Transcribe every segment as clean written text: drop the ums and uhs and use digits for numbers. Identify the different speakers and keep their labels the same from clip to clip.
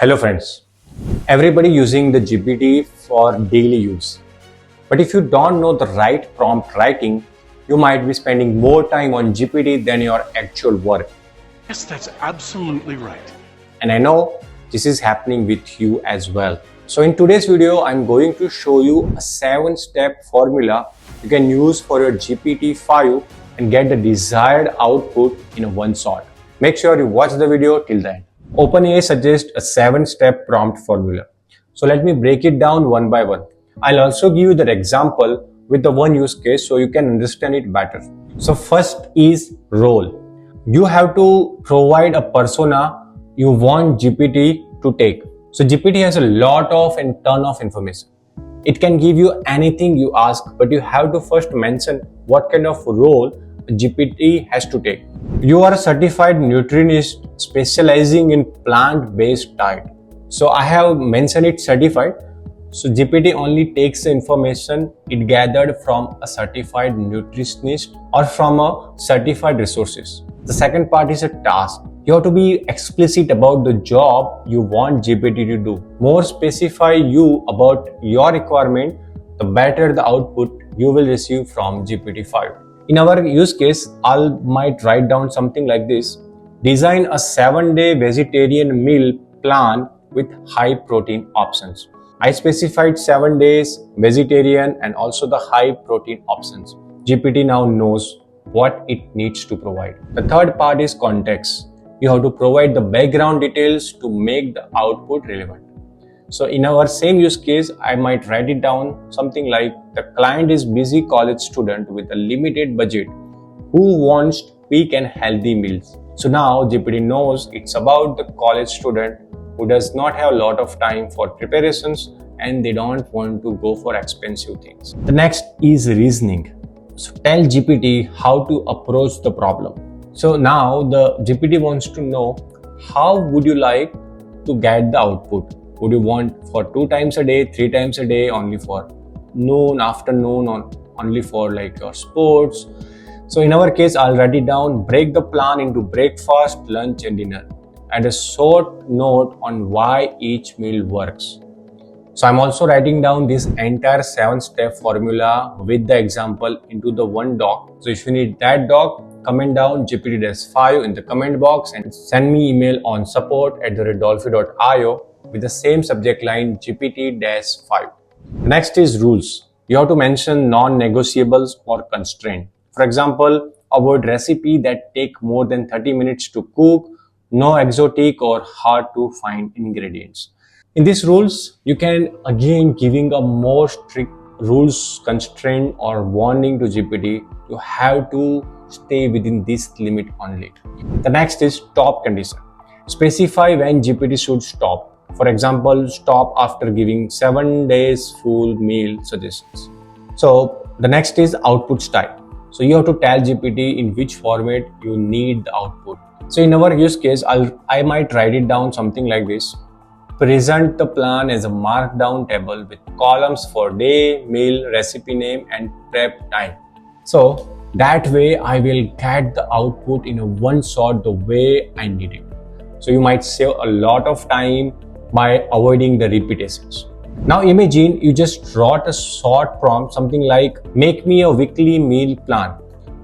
Speaker 1: Hello friends, everybody using the GPT for daily use. But if you don't know the right prompt writing, you might be spending more time on GPT than your actual work.
Speaker 2: Yes, that's absolutely right.
Speaker 1: And I know this is happening with you as well. So in today's video, I'm going to show you a 7-step formula you can use for your GPT-5 and get the desired output in one shot. Make sure you watch the video till the end. OpenAI suggests a 7-step prompt formula. So let me break it down one by one. I'll also give you the example with the one use case so you can understand it better. So first is role. You have to provide a persona you want GPT to take. So GPT has a lot of and ton of information. It can give you anything you ask, but you have to first mention what kind of role GPT has to take. You are a certified nutritionist specializing in plant-based diet. So I have mentioned it certified. So GPT only takes the information it gathered from a certified nutritionist or from a certified resources. The second part is a task. You have to be explicit about the job you want GPT to do. More specify you about your requirement, the better the output you will receive from GPT-5. In our use case, I might write down something like this. Design a 7-day vegetarian meal plan with high protein options. I specified 7 days vegetarian and also the high protein options. GPT now knows what it needs to provide. The third part is context. You have to provide the background details to make the output relevant. So in our same use case, I might write it down something like the client is busy college student with a limited budget who wants quick and healthy meals. So now GPT knows it's about the college student who does not have a lot of time for preparations and they don't want to go for expensive things. The next is reasoning. So tell GPT how to approach the problem. So now the GPT wants to know how would you like to get the output. Would you want for 2 times a day, 3 times a day, only for noon, afternoon, or only for like your sports? So in our case, I'll write it down, break the plan into breakfast, lunch and dinner, and a short note on why each meal works. So I'm also writing down this entire 7-step formula with the example into the one doc. So if you need that doc, comment down GPT-5 in the comment box and send me email on support@redolphy.io with the same subject line GPT-5. Next is rules. You have to mention non-negotiables or constraint. For example, avoid recipe that take more than 30 minutes to cook, no exotic or hard to find ingredients. In these rules, you can again giving a more strict rules, constraint or warning to GPT. You have to stay within this limit only. The next is stop condition. Specify when GPT should stop. For example, stop after giving 7 days full meal suggestions. So the next is output style. So you have to tell GPT in which format you need the output. So in our use case, I might write it down something like this. Present the plan as a markdown table with columns for day, meal, recipe name and prep time. So that way I will get the output in a one shot the way I need it. So you might save a lot of time by avoiding the repetitions. Now imagine you just wrote a short prompt, something like make me a weekly meal plan.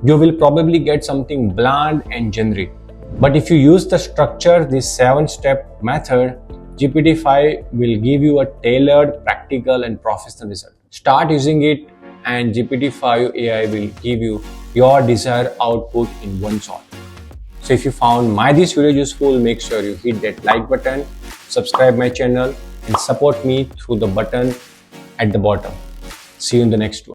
Speaker 1: You will probably get something bland and generic. But if you use the structure, this 7-step method, GPT-5 will give you a tailored, practical and professional result. Start using it and GPT-5 AI will give you your desired output in one shot. So if you found this video useful, make sure you hit that like button, subscribe my channel and support me through the button at the bottom. See you in the next one.